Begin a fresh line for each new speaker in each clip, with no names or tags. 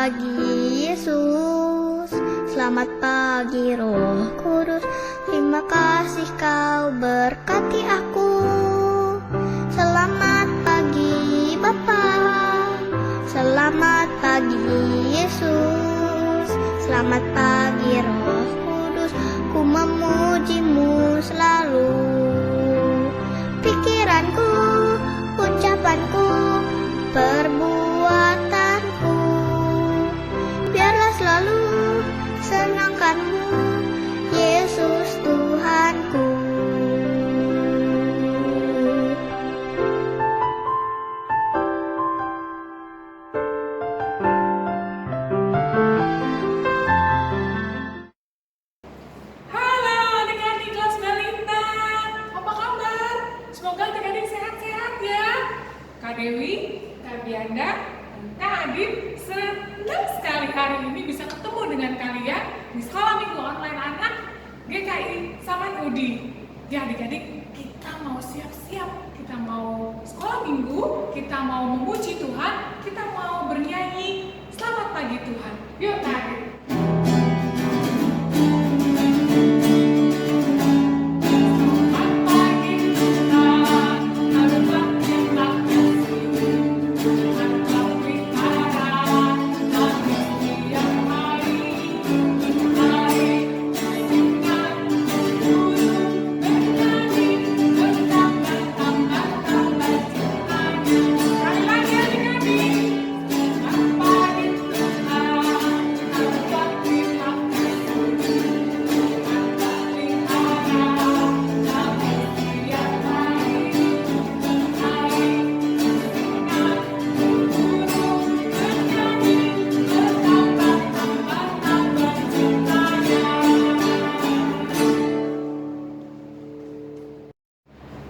pagi Yesus, selamat pagi Roh Kudus. Terima kasih kau berkati aku. Selamat pagi Bapa, selamat pagi Yesus, selamat pagi Roh Kudus. Ku memujimu selalu. Pikiranku, ucapanku, perbuatanku, biarlah selalu senangkanmu, Yesus Tuhanku.
Halo adik-adik kelas balita, apa kabar? Semoga adik-adik sehat-sehat ya. Kak Dewi, Kak Bianda, dan Kak Adit senang sekali hari ini bisa ketemu dengan kalian di sekolah minggu online anak GKI Saman Udi. Ya adik-adik, kita mau siap-siap, kita mau sekolah minggu, kita mau memuji Tuhan, kita mau bernyanyi selamat pagi Tuhan. Yuk Kak Adit.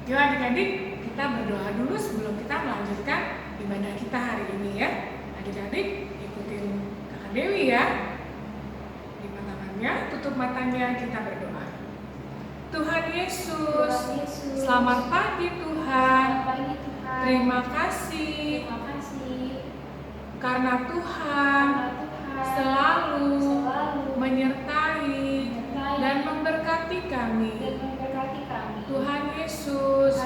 Yuk adik-adik, kita berdoa dulu sebelum kita melanjutkan ibadah kita hari ini ya. Adik-adik, ikutin Kakak Dewi ya. Lipat tangannya, tutup matanya, kita berdoa. Tuhan Yesus, selamat pagi Tuhan. Terima kasih karena Tuhan selalu menyertai dan memberkati kami. Tuhan Yesus,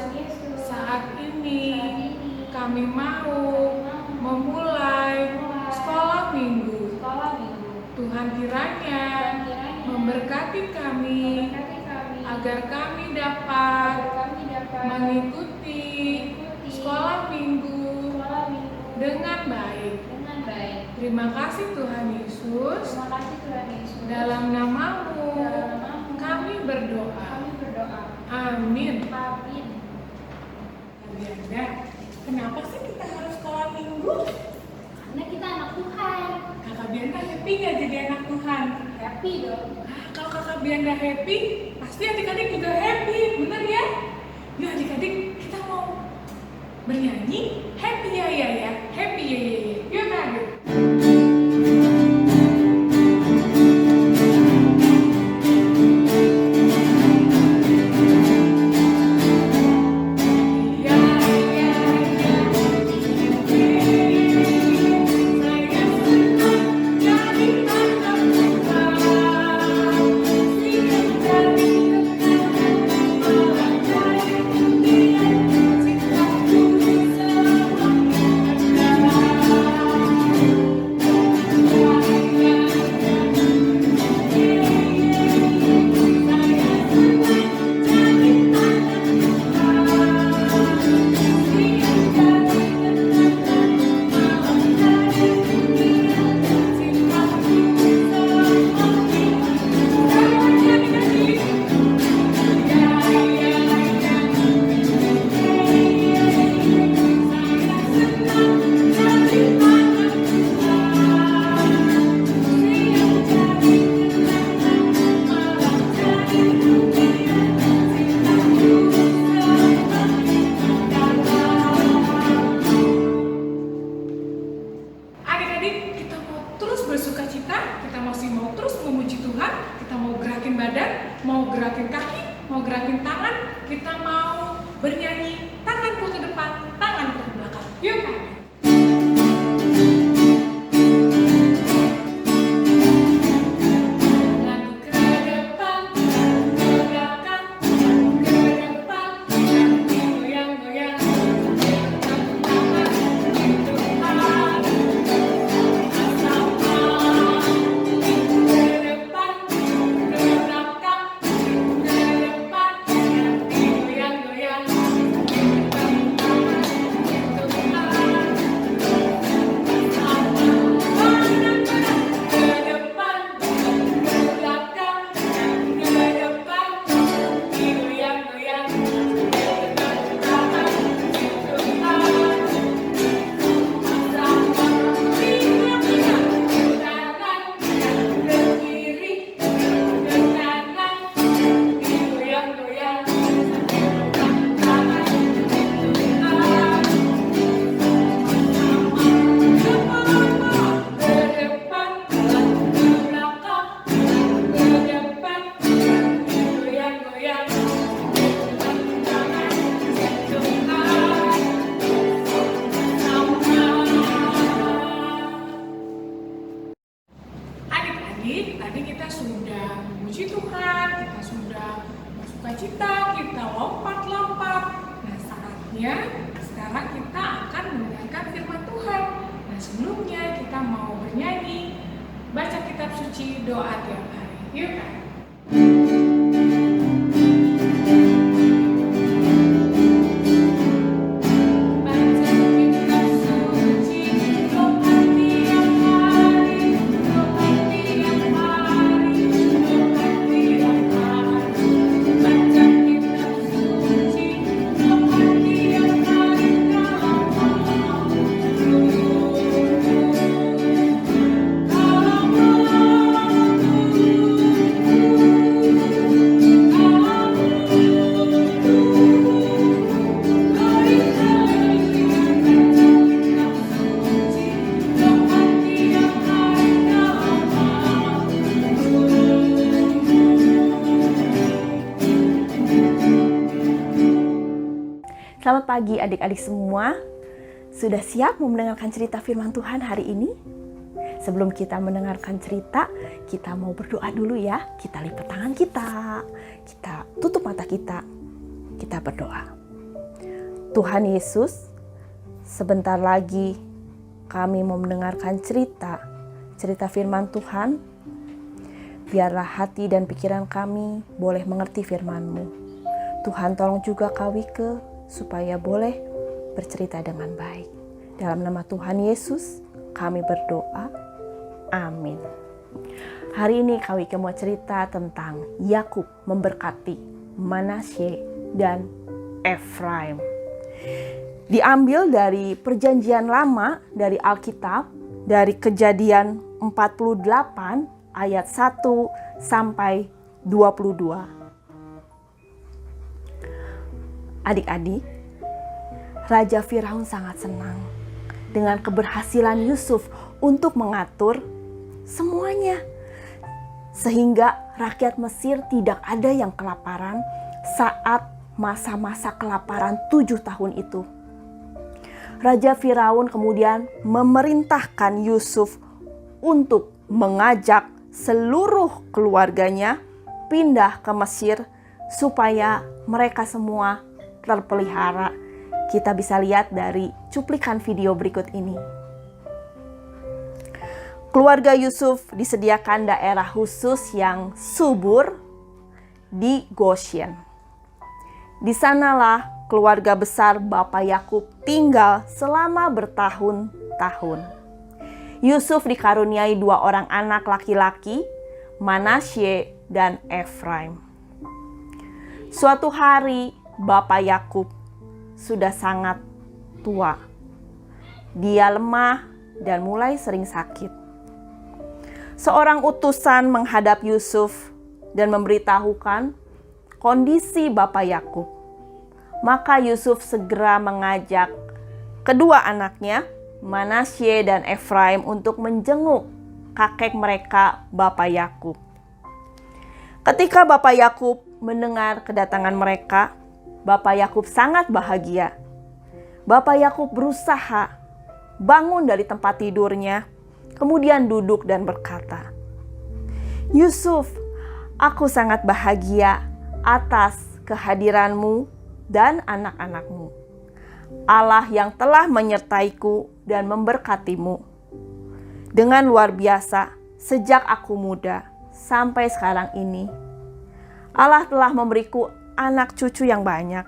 saat ini kami mau memulai sekolah minggu. Tuhan kiranya memberkati kami agar kami dapat mengikuti sekolah minggu dengan baik. Terima kasih Tuhan Yesus. Dalam namamu kami berdoa. Amin. Bianda, kenapa sih kita harus sekolah minggu?
Karena kita anak Tuhan.
Kakak Bianda happy gak jadi anak Tuhan?
Happy dong.
Kalau kakak Bianda happy, pasti adik-adik juga happy, bener ya? Yuk adik-adik, kita mau bernyanyi happy ya ya, happy ya ya ya. Yuk Kak Adit. mau gerakin kaki, mau gerakin tangan, kita mau bernyanyi tanganku ke depan, tanganku ke belakang. Yuk. sudah bersuka cita, kita lompat-lompat. Nah, saatnya sekarang kita akan mendengarkan firman Tuhan. Nah, sebelumnya kita mau bernyanyi, baca kitab suci, doa tiap hari. Yuk kan?
Selamat pagi adik-adik semua. Sudah siap mau mendengarkan cerita firman Tuhan hari ini? Sebelum kita mendengarkan cerita, kita mau berdoa dulu ya. Kita lipat tangan kita tutup mata kita berdoa. Tuhan Yesus, sebentar lagi kami mau mendengarkan cerita firman Tuhan. Biarlah hati dan pikiran kami boleh mengerti firman-Mu. Tuhan tolong juga Kawike supaya boleh bercerita dengan baik. Dalam nama Tuhan Yesus, kami berdoa. Amin. Hari ini Kawike mau cerita tentang Yakub memberkati Manasye dan Efraim. Diambil dari Perjanjian Lama, dari Alkitab, dari Kejadian 48 ayat 1 sampai 22. Adik-adik, Raja Firaun sangat senang dengan keberhasilan Yusuf untuk mengatur semuanya. Sehingga rakyat Mesir tidak ada yang kelaparan saat masa-masa kelaparan 7 tahun itu. Raja Firaun kemudian memerintahkan Yusuf untuk mengajak seluruh keluarganya pindah ke Mesir supaya mereka semua terpelihara. Kita bisa lihat dari cuplikan video berikut ini. Keluarga Yusuf disediakan daerah khusus yang subur di Goshen. Di sanalah keluarga besar Bapak Yakub tinggal selama bertahun-tahun. Yusuf dikaruniai 2 orang anak laki-laki, Manasye dan Efraim. Suatu hari Bapak Yakub sudah sangat tua. Dia lemah dan mulai sering sakit. Seorang utusan menghadap Yusuf dan memberitahukan kondisi Bapak Yakub. Maka Yusuf segera mengajak kedua anaknya, Manasye dan Efraim, untuk menjenguk kakek mereka, Bapak Yakub. Ketika Bapak Yakub mendengar kedatangan mereka, Bapak Yakub sangat bahagia. Bapak Yakub berusaha bangun dari tempat tidurnya, kemudian duduk dan berkata, "Yusuf, aku sangat bahagia atas kehadiranmu dan anak-anakmu. Allah yang telah menyertaiku dan memberkatimu dengan luar biasa sejak aku muda sampai sekarang ini. Allah telah memberiku anak cucu yang banyak.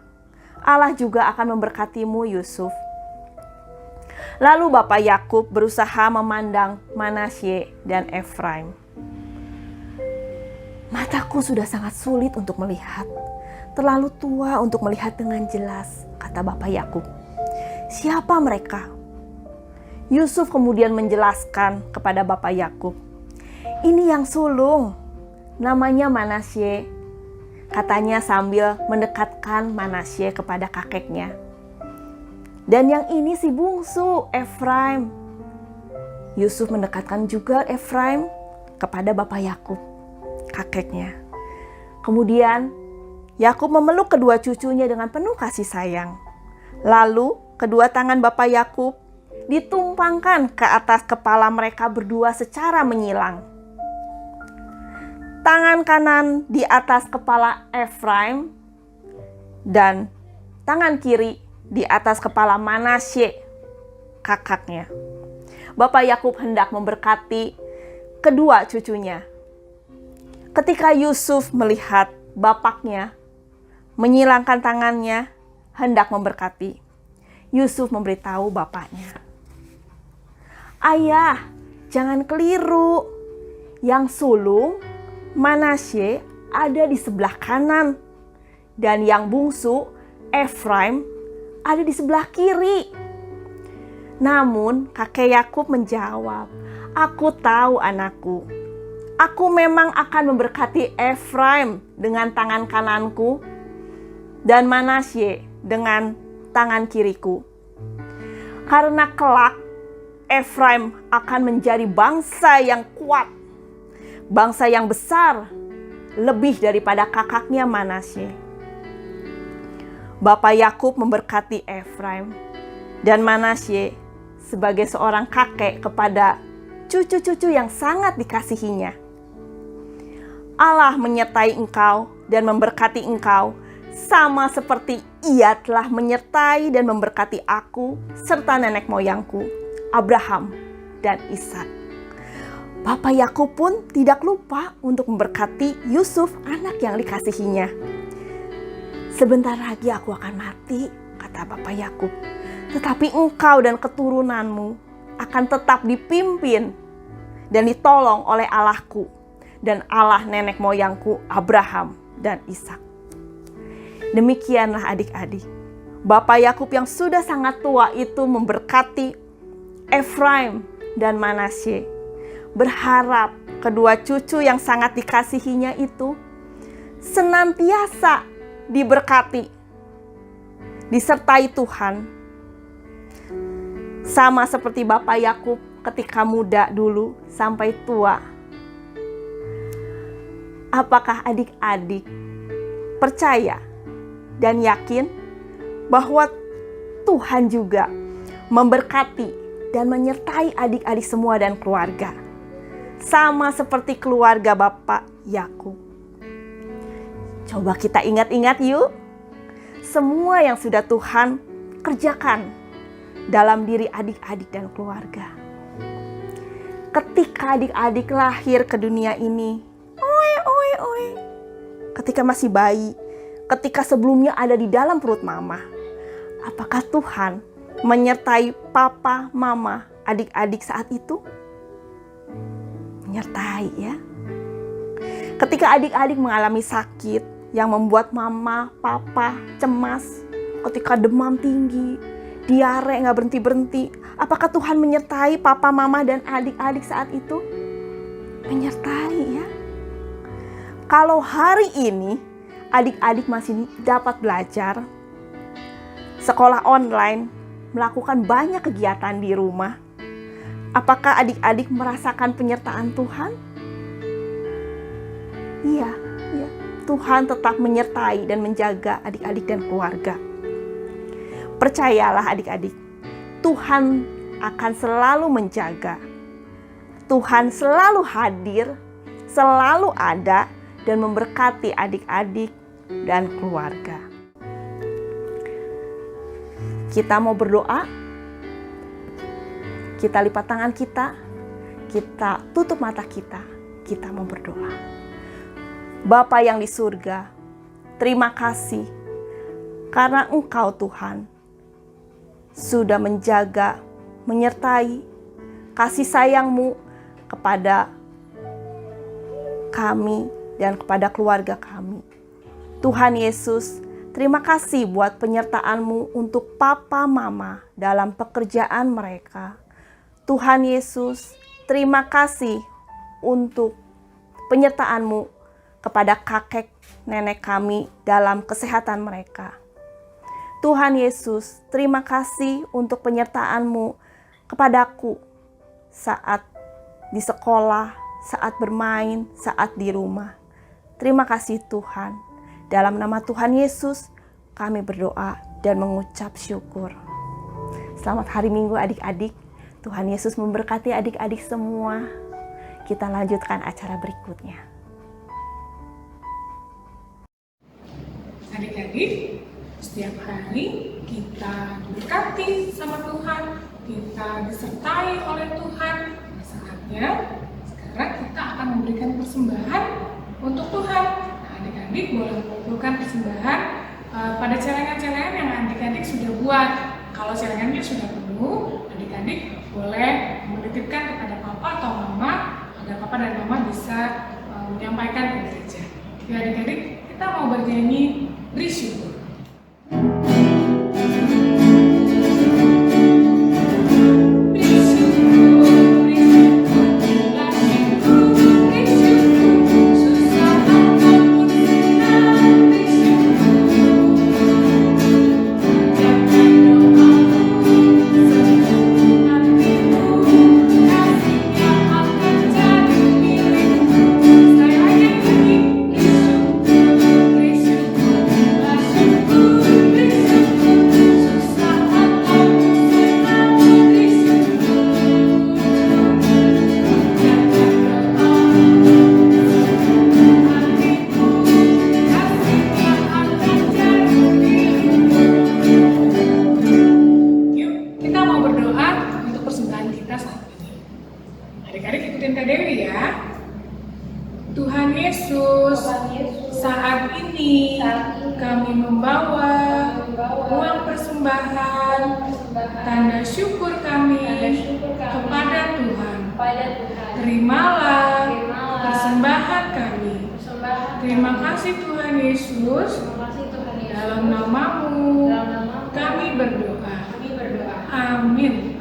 Allah juga akan memberkatimu, Yusuf." Lalu Bapak Yakub berusaha memandang Manasye dan Efraim. "Mataku sudah sangat sulit untuk melihat. Terlalu tua untuk melihat dengan jelas," kata Bapak Yakub. "Siapa mereka?" Yusuf kemudian menjelaskan kepada Bapak Yakub, "Ini yang sulung, namanya Manasye," katanya sambil mendekatkan Manasye kepada kakeknya. "Dan yang ini si bungsu, Efraim." Yusuf mendekatkan juga Efraim kepada Bapak Yakub, kakeknya. Kemudian Yakub memeluk kedua cucunya dengan penuh kasih sayang. Lalu kedua tangan Bapak Yakub ditumpangkan ke atas kepala mereka berdua secara menyilang. tangan kanan di atas kepala Efraim dan tangan kiri di atas kepala Manasye, kakaknya. Bapak Yakub hendak memberkati kedua cucunya. Ketika Yusuf melihat bapaknya menyilangkan tangannya hendak memberkati, Yusuf memberitahu bapaknya, "Ayah, jangan keliru. Yang sulung Manasye ada di sebelah kanan dan yang bungsu Efraim ada di sebelah kiri." Namun kakek Yakub menjawab, "Aku tahu anakku. Aku memang akan memberkati Efraim dengan tangan kananku dan Manasye dengan tangan kiriku. Karena kelak Efraim akan menjadi bangsa yang kuat, bangsa yang besar, lebih daripada kakaknya Manasye." Bapak Yakub memberkati Efraim dan Manasye sebagai seorang kakek kepada cucu-cucu yang sangat dikasihinya. "Allah menyertai engkau dan memberkati engkau, sama seperti Ia telah menyertai dan memberkati aku serta nenek moyangku, Abraham dan Ishak." Bapak Yakub pun tidak lupa untuk memberkati Yusuf, anak yang dikasihinya. "Sebentar lagi aku akan mati," kata Bapak Yakub, "tetapi engkau dan keturunanmu akan tetap dipimpin dan ditolong oleh Allahku dan Allah nenek moyangku Abraham dan Ishak." Demikianlah adik-adik, Bapak Yakub yang sudah sangat tua itu memberkati Efraim dan Manasye, berharap kedua cucu yang sangat dikasihinya itu senantiasa diberkati, disertai Tuhan, sama seperti Bapak Yakub ketika muda dulu sampai tua. Apakah adik-adik percaya dan yakin bahwa Tuhan juga memberkati dan menyertai adik-adik semua dan keluarga, sama seperti keluarga Bapak Yakub? Coba kita ingat-ingat yuk, semua yang sudah Tuhan kerjakan dalam diri adik-adik dan keluarga. Ketika adik-adik lahir ke dunia ini, ketika masih bayi, ketika sebelumnya ada di dalam perut mama, apakah Tuhan menyertai papa, mama, adik-adik saat itu? Menyertai ya. Ketika adik-adik mengalami sakit yang membuat mama, papa cemas, ketika demam tinggi, diare gak berhenti-berhenti, apakah Tuhan menyertai papa, mama, dan adik-adik saat itu? Menyertai ya. Kalau hari ini adik-adik masih dapat belajar, sekolah online, melakukan banyak kegiatan di rumah, apakah adik-adik merasakan penyertaan Tuhan? Iya. Tuhan tetap menyertai dan menjaga adik-adik dan keluarga. Percayalah adik-adik, Tuhan akan selalu menjaga. Tuhan selalu hadir, selalu ada, dan memberkati adik-adik dan keluarga. Kita mau berdoa? Kita lipat tangan kita tutup mata kita mau berdoa. Bapa yang di surga, terima kasih karena Engkau Tuhan sudah menjaga, menyertai kasih sayang-Mu kepada kami dan kepada keluarga kami. Tuhan Yesus, terima kasih buat penyertaan-Mu untuk papa mama dalam pekerjaan mereka. Tuhan Yesus, terima kasih untuk penyertaan-Mu kepada kakek nenek kami dalam kesehatan mereka. Tuhan Yesus, terima kasih untuk penyertaan-Mu kepadaku saat di sekolah, saat bermain, saat di rumah. Terima kasih Tuhan. Dalam nama Tuhan Yesus, kami berdoa dan mengucap syukur. Selamat hari Minggu adik-adik. Tuhan Yesus memberkati adik-adik semua. Kita lanjutkan acara berikutnya.
Adik-adik, setiap hari kita diberkati sama Tuhan, kita disertai oleh Tuhan. Saatnya sekarang kita akan memberikan persembahan untuk Tuhan. Nah, adik-adik boleh mengumpulkan persembahan pada celengan-celengan yang adik-adik sudah buat. Kalau celengannya sudah penuh, adik-adik boleh menitipkan kepada papa atau mama agar papa dan mama bisa menyampaikan ke gereja. Ya adik-adik, kita mau bernyanyi bersyukur. Adik-adik ikutin Kak Dewi ya. Tuhan Yesus, saat ini kami membawa uang persembahan, tanda syukur kami kepada Tuhan. Terimalah persembahan kami. Terima kasih Tuhan Yesus. Dalam namamu kami berdoa. Amin.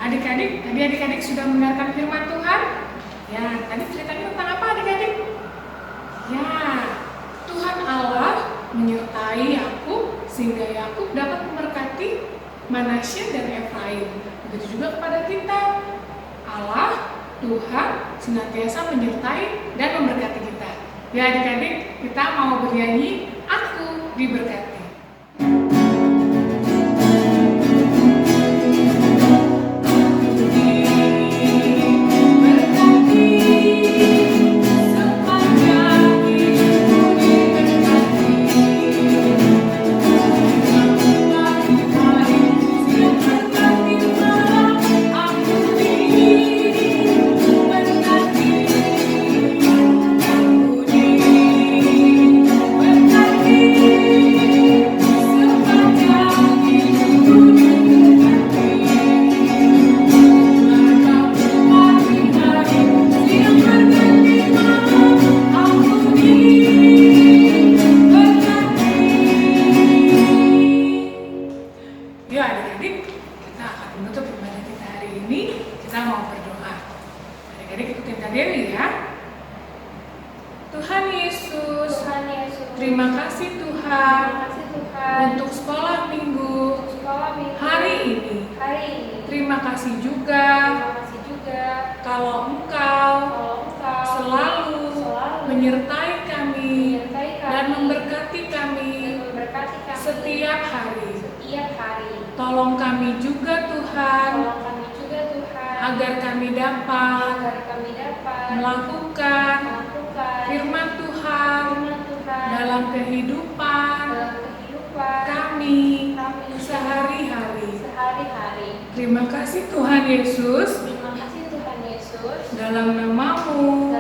Adik-adik, tadi adik-adik sudah mendengarkan firman Tuhan? Ya, tadi ceritanya tentang apa adik-adik? Ya, Tuhan Allah menyertai Yakub sehingga Yakub dapat memberkati Manasye dan Efraim. Begitu juga kepada kita. Allah, Tuhan senantiasa menyertai dan memberkati kita. Ya adik-adik, kita mau bernyanyi Aku Diberkati. Tuhan Yesus, terima kasih Tuhan untuk sekolah minggu hari ini. Terima kasih juga kalau Engkau selalu menyertai kami dan memberkati kami setiap hari. Tolong kami juga Tuhan, agar kami dapat melakukan firman Tuhan dalam kehidupan kami sehari-hari. Terima kasih Tuhan Yesus. Dalam namamu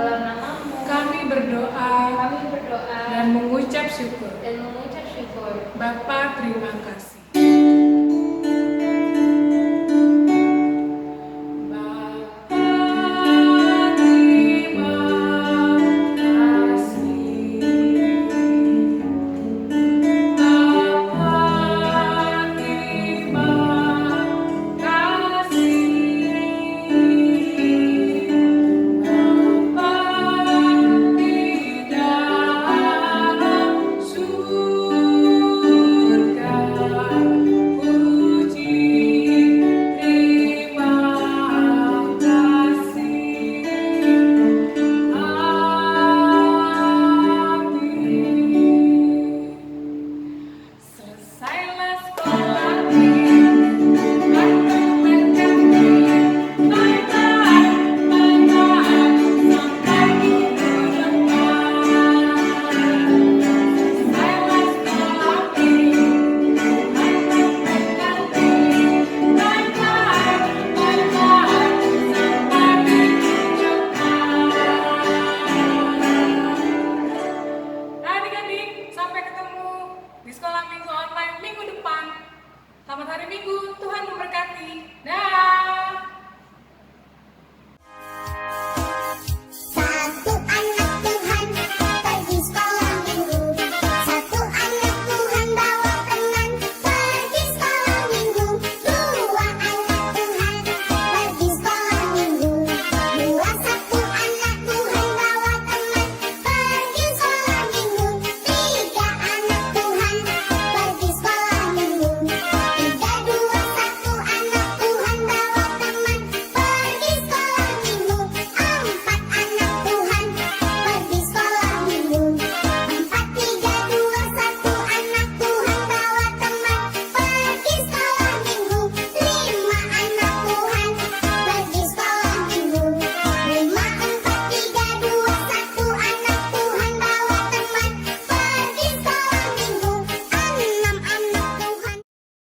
kami berdoa dan mengucap syukur. Bapa, terima kasih.